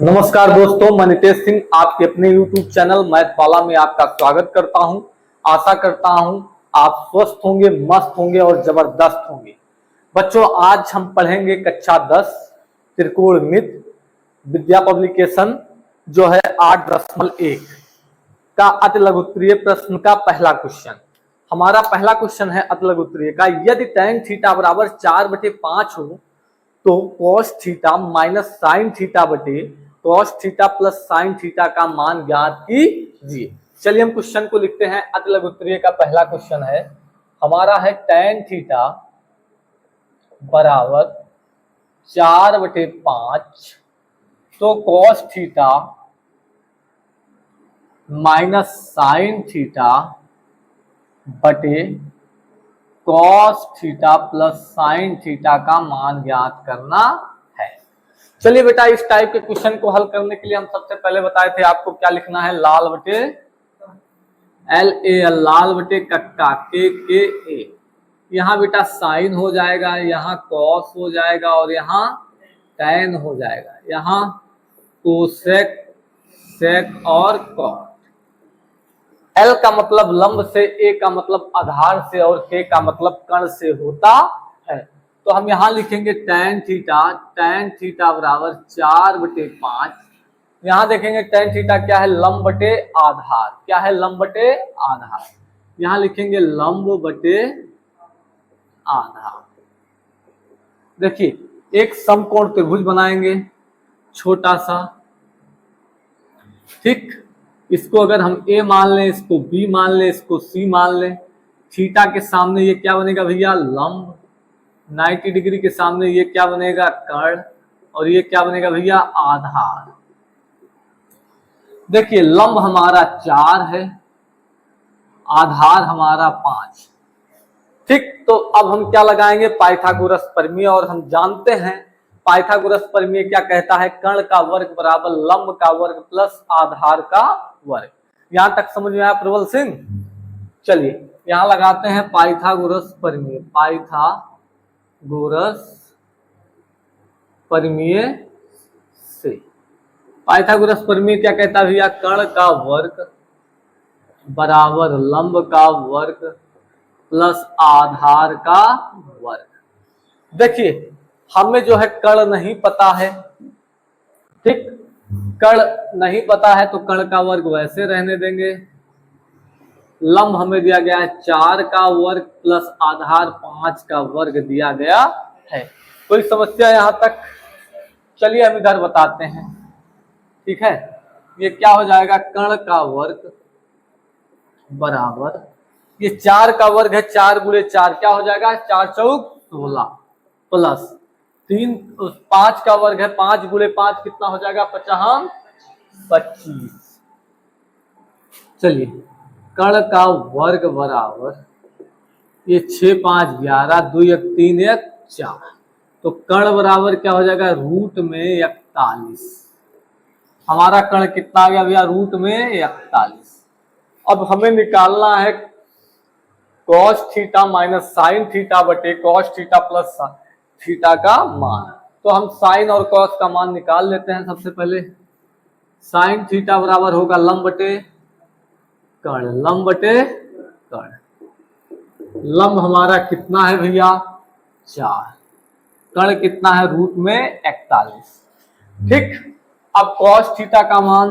नमस्कार दोस्तों, मैं नितेश सिंह आपके अपने YouTube चैनल मैथवाला में आपका स्वागत करता हूं। आशा करता हूं आप स्वस्थ होंगे, मस्त होंगे और जबरदस्त होंगे। बच्चों, आज हम पढ़ेंगे कक्षा 10 त्रिकोणमिति विद्या पब्लिकेशन जो है 8.1 का अतिलघुत्तरीय प्रश्न का पहला क्वेश्चन। हमारा पहला क्वेश्चन है अतिलघुत्तरीय का, यदि tan थीटा बराबर 4/5 हो तो cos theta minus sine theta बटे cos theta plus sine theta का मान ज्ञात कीजिए। चलिए हम क्वेश्चन को लिखते हैं। अतिलघुत्तरीय का पहला क्वेश्चन है हमारा है tan थीटा बराबर 4/5 तो cos theta minus sine theta बटे cos theta plus sine theta का मान ज्ञात करना है। चलिए बेटा, इस टाइप के क्वेश्चन को हल करने के लिए हम सबसे पहले बताए थे आपको क्या लिखना है, लाल बटे LAL, लाल बटे कक्का KKA। यहाँ बेटा साइन हो जाएगा, यहाँ cos हो जाएगा और यहाँ tan हो जाएगा, यहाँ कोसेक, सेक और cot। L का मतलब लंब से, A का मतलब आधार से और K का मतलब कर्ण से होता है। तो हम यहाँ लिखेंगे tan थीटा बराबर 4/5। यहाँ देखेंगे tan थीटा क्या है, लंब बटे आधार। क्या है, लंब बटे आधार। यहाँ लिखेंगे लंब बटे आधार। देखिए एक समकोण त्रिभुज बनाएंगे छोटा सा, ठीक। इसको अगर हम A मान लें, इसको B मान लें, इसको C मान लें, थीटा के सामने ये क्या बनेगा भैया, लंब। 90 डिग्री के सामने ये क्या बनेगा, कर्ण। और ये क्या बनेगा भैया, आधार। देखिए लंब हमारा 4 है, आधार हमारा 5, ठीक। तो अब हम क्या लगाएंगे, पाइथागोरस प्रमेय। और हम जानते हैं पाइथागोरस प्रमेय क्या कहता है, कर्ण का वर्ग बराबर लंब का वर्ग प्लस आधार का वर्ग। यहां तक समझ में आया प्रबल सिंह? चलिए यहां लगाते हैं पाइथागोरस प्रमेय। पाइथागोरस प्रमेय से, पाइथागोरस प्रमेय क्या कहता है भैया, कर्ण का वर्ग बराबर लंब का वर्ग प्लस आधार का वर्ग। देखिए हमें जो है कर्ण नहीं पता है, ठीक। कर्ण नहीं पता है तो कर्ण का वर्ग वैसे रहने देंगे। लंब हमें दिया गया है 4 का वर्ग प्लस आधार 5 का वर्ग दिया गया है। कोई समस्या यहां तक? चलिए हम इधर बताते हैं, ठीक है। ये क्या हो जाएगा, कर्ण का वर्ग बराबर, ये 4 का वर्ग है, 4 गुणे 4 क्या हो जाएगा, 4 चौक 16 प्लस 3, 5 का वर्ग है, 5 गुणे 5 कितना हो जाएगा, 50 25। चलिए कर्ण का वर्ग बराबर ये 6 5 11, 2 1 3 1 4। तो कर्ण बराबर क्या हो जाएगा, रूट में 41। हमारा कर्ण कितना आ गया भैया, रूट में 41। अब हमें निकालना है cos theta minus sine theta बटे cos थीटा प्लस थीटा का मान। तो हम साइन और cos का मान निकाल लेते हैं। सबसे पहले साइन थीटा बराबर होगा लंब बटे कर्ण, लंब बटे कर्ण। लंब हमारा कितना है भैया, 4, कर्ण कितना है, रूट में 41, ठीक। अब cos थीटा का मान,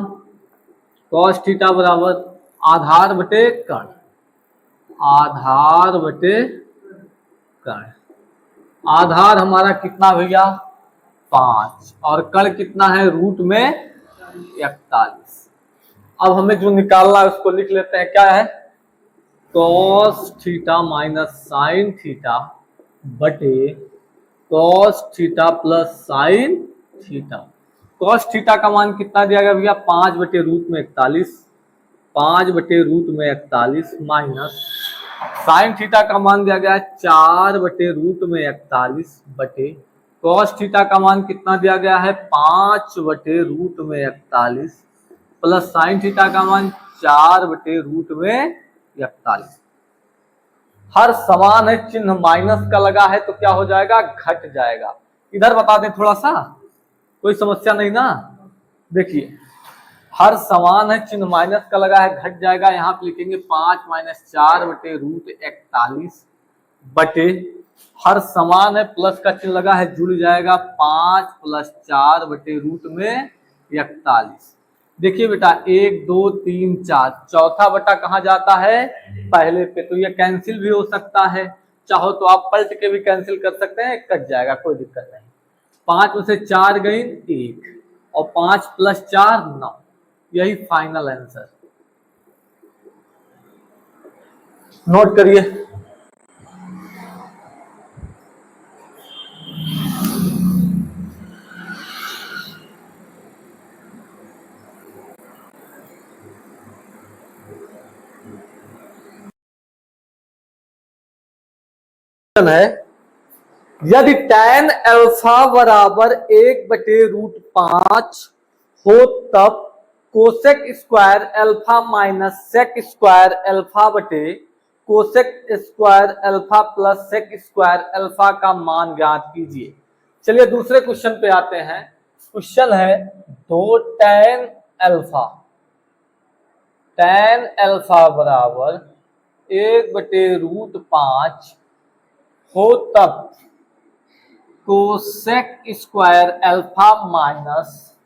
cos थीटा बराबर आधार बटे कर्ण, आधार बटे कर्ण। आधार हमारा कितना भैया, 5 और कर्ण कितना है, रूट में 41। अब हमें जो निकालना है उसको लिख लेते हैं, क्या है, cos theta minus sine theta बटे cos theta plus sine theta. cos theta का मान कितना दिया गया भैया, 5 बटे रूट में 41, 5 बटे रूट में 41 माइनस साइन थीटा का मान दिया गया है 4 बटे रूट में 41 बटे cos थीटा का मान कितना दिया गया है, 5 बटे रूट में 41 प्लस साइन थीटा का मान 4 बटे रूट में 41। हर समान है, चिन्ह माइनस का लगा है तो क्या हो जाएगा, घट जाएगा। इधर बता दें थोड़ा सा, कोई समस्या नहीं ना। देखिए हर समान है, चिन्ह माइनस का लगा है, घट जाएगा। यहाँ पे लिखेंगे 5 माइनस 4 बटे रूट 41 बटे, हर समान है, प्लस का चिन्ह लगा है, जुड़ जाएगा 5 प्लस 4 बटे रूट में 41। देखिए बेटा 1 2 3 4, चौथा बटा कहाँ जाता है, पहले पे, तो ये कैंसिल भी हो सकता है। चाहो तो आप पलट के भी कैंसिल कर सकते हैं, कट जाएगा, कोई दिक्कत नहीं। 5 में से 4 गई 1, और 5 प्लस 4 9, यही फाइनल आंसर। नोट करिए। है यदि tan अल्फा बराबर 1/√5 हो तब cosec square alpha minus sec square alpha बटे cosec square alpha plus sec square alpha का मान ज्ञात कीजिए। चलिए दूसरे क्वेश्चन पे आते हैं। क्वेश्चन है 2 tan अल्फा बराबर 1/√5 हो तब cosec square alpha minus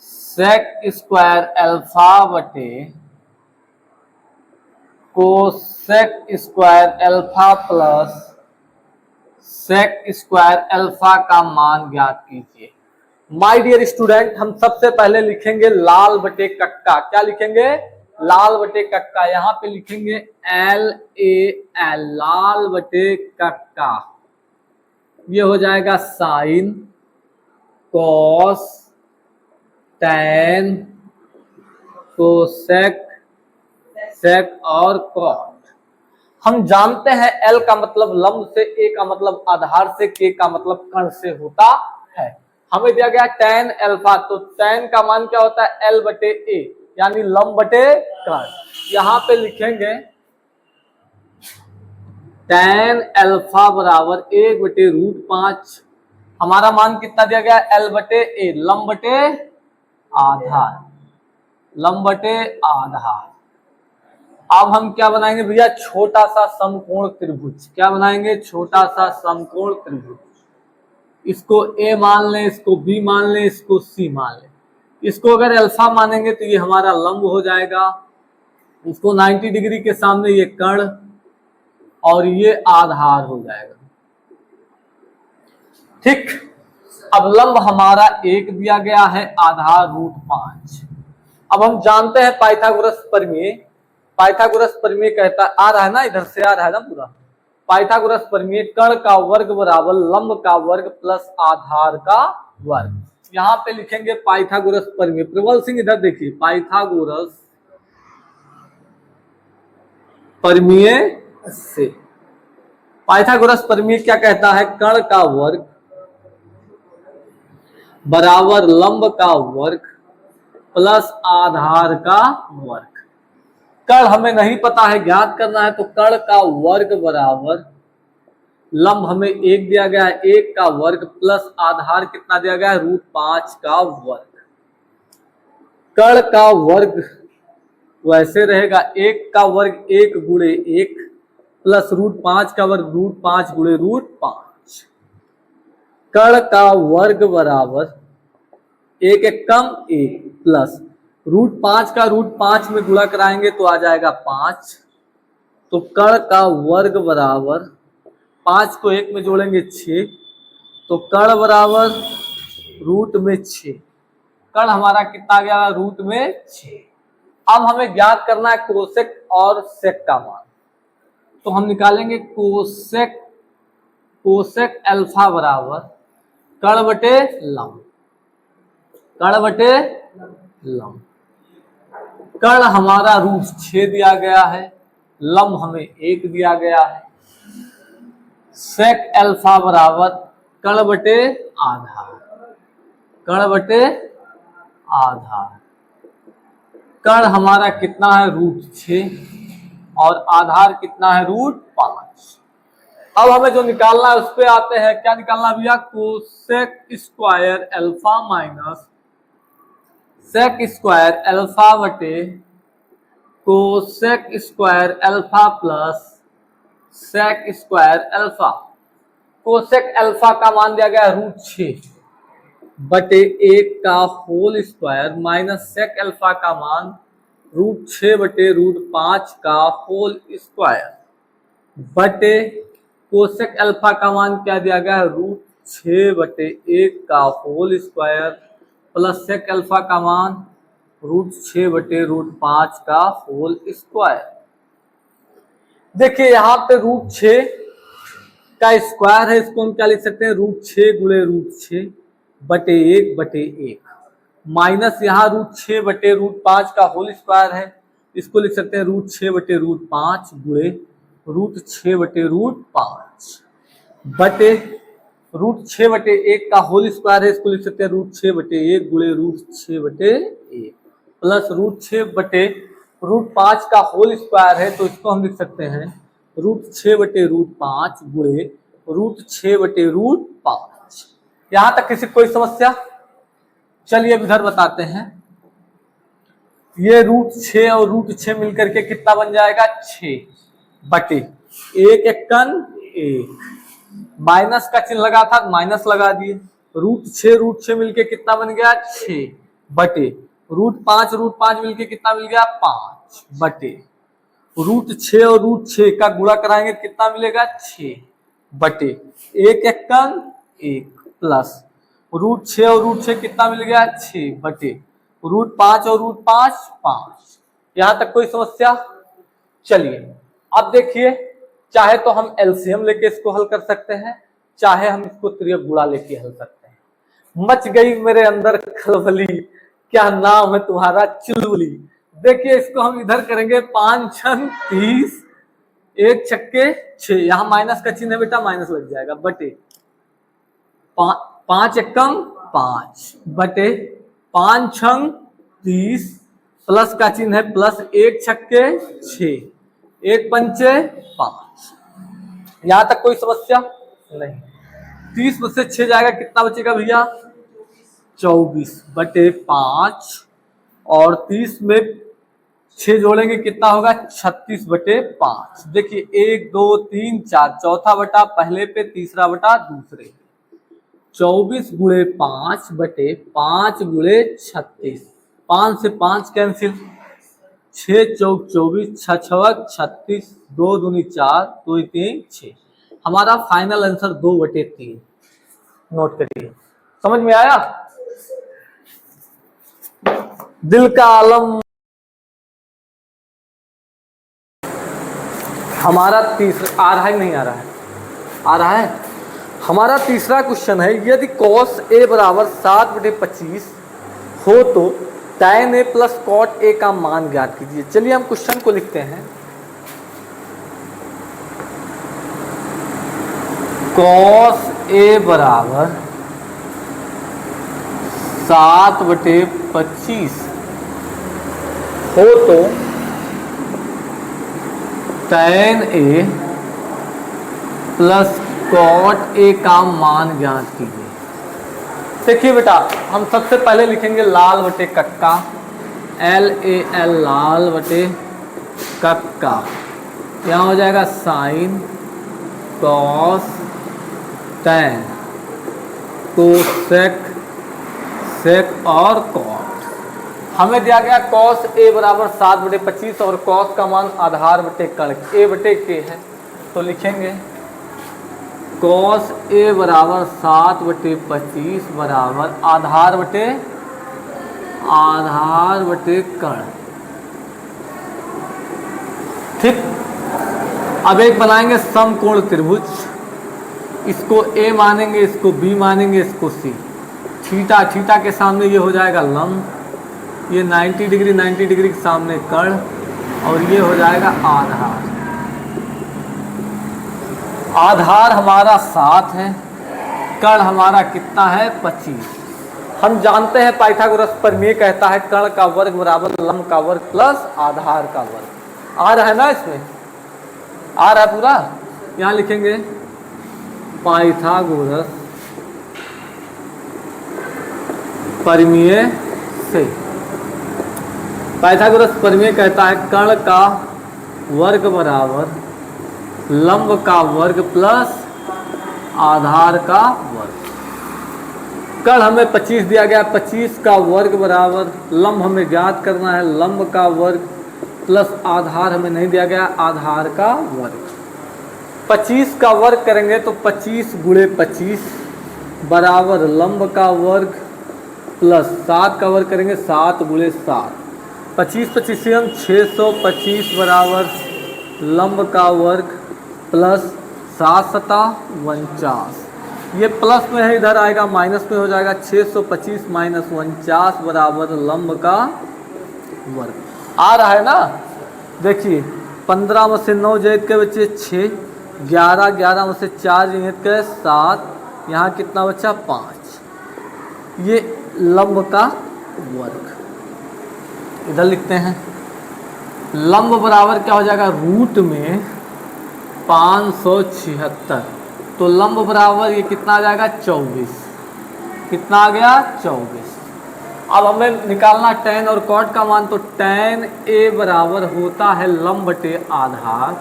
sec square alpha बटे cosec square alpha plus sec square alpha का मान ज्ञात कीजिए। माय डियर स्टूडेंट, हम सबसे पहले लिखेंगे लाल बटे कक्का। क्या लिखेंगे, लाल बटे कक्का। यहाँ पे लिखेंगे LAL, लाल बटे कक्का। ये हो जाएगा sine, cos, tan, cosec, sec और कॉट। हम जानते हैं L का मतलब लंब से, A का मतलब आधार से, K का मतलब कर्ण से होता है। हमें दिया गया tan अल्फा, तो tan का मान क्या होता है, L बटे A, यानी लंब बटे कर्ण। यहाँ पे लिखेंगे tan अल्फा बराबर 1/√5, हमारा मान कितना दिया गया, L बटे A, लंब बटे आधार, लंब बटे आधार। अब हम क्या बनाएंगे भैया, छोटा सा समकोण त्रिभुज। क्या बनाएंगे, छोटा सा समकोण त्रिभुज। इसको A मान लें, इसको B मान लें, इसको C मान लें। इसको अगर अल्फा मानेंगे तो ये हमारा लंब हो जाएगा, इसको 90 डिग्री के सामने ये कर्ण, और ये आधार हो जाएगा। ठीक, अब लंब हमारा 1 दिया गया है, आधार √5। अब हम जानते हैं पाइथागोरस प्रमेय। पाइथागोरस प्रमेय कहता, आ रहा है ना, इधर से आ रहा है ना पूरा। पाइथागोरस प्रमेय, कर्ण का वर्ग बराबर लंब का वर्ग प्लस आधार का वर्ग। यहाँ पे लिखेंगे पाइथागोरस प्रमेय। प्रबल सिंह इधर देखिए, पाइथागोरस प्रमेय से, पाइथागोरस प्रमेय क्या कहता है, कर्ण का वर्ग बराबर लंब का वर्ग प्लस आधार का वर्ग। कर्ण हमें नहीं पता है, ज्ञात करना है, तो कर्ण का वर्ग बराबर लंब हमें 1 दिया गया है, 1 का वर्ग प्लस आधार कितना दिया गया है, √5 का वर्ग। कर्ण का वर्ग वैसे रहेगा, 1 का वर्ग 1 गुणे 1 प्लस √5 का वर्ग √5 गुणे √5। कर्ण का वर्ग बराबर 1 एक कम 1 प्लस √5 का √5 में गुणा कराएंगे तो आ जाएगा 5। तो कर्ण का वर्ग बराबर 5 को 1 में जोड़ेंगे 6, तो कर्ण बराबर रूट में 6। कर्ण हमारा कितना गया, रूट में 6। अब हमें ज्ञात करना है कोसेक और सेक का मान, तो हम निकालेंगे कोसेक अल्फा बराबर कर्ण बटे लंब, कर्ण बटे लंब। कर्ण हमारा √6 दिया गया है, लंब हमें 1 दिया गया है। सेक अल्फा बराबर कर्ण बटे आधार, कर्ण बटे आधार। कर्ण हमारा कितना है, √6। और आधार कितना है √5। अब हमें जो निकालना है उस पे आते हैं। क्या निकालना भैया? Cosec square alpha minus sec square alpha बटे cosec square alpha plus sec square alpha. Cosec alpha का मान दिया गया √6 बटे 1 का whole square minus sec alpha का मान √6 बटे √5 का होल स्क्वायर बटे कोसेक अल्फा का मान क्या दिया गया है √6 बटे 1 का whole square plus sec alpha का मान √6 बटे √5 का होल स्क्वायर। देखिए यहाँ पे √6 का स्क्वायर है, इसको हम क्या लिख सकते हैं √6 गुणे √6 बटे 1 बटे 1 माइनस यहाँ √6 बटे √5 का होल स्क्वायर है, इसको लिख सकते हैं √6 बटे √5 गुणे √6 बटे √5 बटे √6 बटे 1 का होल स्क्वायर है, इसको लिख सकते हैं √6 बटे 1 गुणे √6 बटे 1 प्लस √6 बटे √5 का होल स्क्वायर है, तो इसको हम लिख सकते हैं √6 बटे √5 गुणे √6 बटे √5। यहां तक किसी कोई समस्या? चलिए अब इधर बताते हैं। ये √6 और √6 मिलकर के कितना बन जाएगा 6 बटे 1 एकन 1 माइनस का चिन्ह लगा था माइनस लगा दिए। √6 मिलके कितना बन गया 6 बटे √5 मिलके कितना मिल गया 5 बटे √6 और √6 का गुणा कराएंगे कितना मिलेगा 6 बटे 1 एकन 1 प्लस √6 और √6 कितना मिल गया 6 बटे √5 और √5 5। यहां तक कोई समस्या? चलिए अब देखिए, चाहे तो हम एलसीएम लेके इसको हल कर सकते हैं, चाहे हम इसको त्रियक गुणा लेके हल सकते हैं। मच गई मेरे अंदर खलबली, क्या नाम है तुम्हारा चुलबुली। देखिए इसको हम इधर करेंगे 5 छन 30 1 छक्के 6, यहाँ माइनस का चिन्ह है बेटा माइनस लग जाएगा बटे 5 एकम 5 बटे 5 छंग 30 प्लस का चिन्ह है प्लस 1 छक्के 6 1 पंचे 5। यहां तक कोई समस्या नहीं। 30 में से 6 जाएगा कितना बचेगा भैया 24 बटे 5 और 30 में 6 जोड़ेंगे कितना होगा 36 बटे 5। देखिए 1 2 3 4 चौथा बटा पहले पे तीसरा बटा दूसरे 24 गुणे 5 बटे 5 गुणे 36। 5 से 5 कैंसिल 6 चौक 24 6 छक 36 2 दूनी 4 2 3 6। हमारा फाइनल आंसर 2 बटे 3। नोट करिए, समझ में आया? दिल का आलम। हमारा तीसरा आ रहा है नहीं आ रहा है? आ रहा है। हमारा तीसरा क्वेश्चन है, यदि cos a बराबर 7 बटे 25 हो तो tan a plus cot a का मान ज्ञात कीजिए। चलिए हम क्वेश्चन को लिखते हैं। cos a बराबर 7 बटे 25 हो तो tan a plus cot a का मान ज्ञात कीजिए। देखिए बेटा, हम सबसे पहले लिखेंगे लाल बटे कक्का, LAL लाल बटे कक्का। यहाँ हो जाएगा sine cos tan cosec sec और कॉट। हमें दिया गया cos a बराबर 7 बटे 25 और cos का मान आधार बटे कर्ण a बटे k है, तो लिखेंगे cos a बराबर 7 बटे 25 बराबर आधार बटे कर्ण। ठीक, अब एक बनाएंगे समकोण त्रिभुज, इसको a मानेंगे, इसको b मानेंगे, इसको c। थीटा थीटा के सामने ये हो जाएगा लंब, ये 90 डिग्री के सामने कर्ण और ये हो जाएगा आधार। आधार हमारा 7 है, कर्ण हमारा कितना है 25। हम जानते हैं पाइथागोरस प्रमेय कहता है कर्ण का वर्ग बराबर लंब का वर्ग प्लस आधार का वर्ग। आ रहा है ना, इसमें आ रहा है पूरा। यहाँ लिखेंगे पाइथागोरस परिमेय से। पाइथागोरस परिमेय कहता है कर्ण का वर्ग बराबर लंब का वर्ग प्लस आधार का वर्ग। कर्ण हमें 25 दिया गया, 25 का वर्ग बराबर लंब हमें ज्ञात करना है, लंब का वर्ग प्लस आधार हमें नहीं दिया गया, आधार का वर्ग। 25 का वर्ग करेंगे तो 25 गुणे 25 बराबर लंब का वर्ग प्लस 7 का वर्ग करेंगे 7 गुणे 7, 25 25 से हम 625 बराबर लंब का वर्ग प्लस 7 सता 49। ये प्लस में है, इधर आएगा माइनस में हो जाएगा। 625 माइनस 49 बराबर लंब का वर्ग। आ रहा है ना। देखिए 15 में से 9 जैद के बच्चे 6, 11 11 में से 4 जैद के 7, यहाँ कितना बच्चा 5। ये लंब का वर्ग इधर लिखते हैं। लंब बराबर क्या हो जाएगा, रूट में 576, तो लंब बराबर ये कितना आ जाएगा 24। कितना आ गया 24। अब हमें निकालना tan और cot का मान, तो tan a बराबर होता है लंब बटे आधार।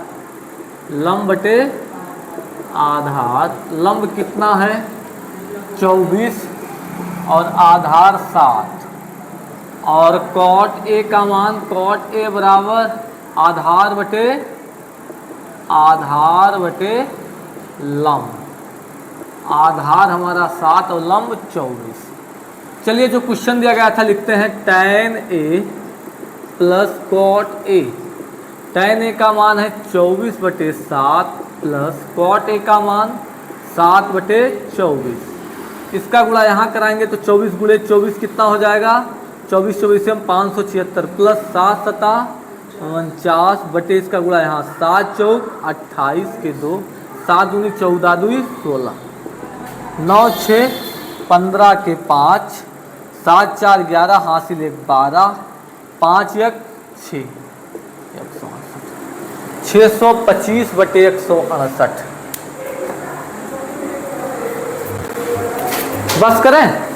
लंब बटे आधार, लंब कितना है 24 और आधार 7, और cot a का मान, cot a बराबर आधार बटे लंब। आधार हमारा 7 और लंब 24। चलिए जो क्वेश्चन दिया गया था लिखते हैं tan a plus cot a। tan a का मान है 24 बटे 7 प्लस cot a का मान 7 बटे 24। इसका गुणा यहाँ कराएंगे तो 24 गुणे 24 कितना हो जाएगा, 24 24 से हम 576 प्लस 7 सता 49 बटे इसका गुणा यहाँ 7 चौक 28 के 2, 7 दूनी 14 दूनी 16, 9 6 15 के 5, 7 4 11 हासिल 1 12, 5 1 6, 625 बटे 168। बस करें।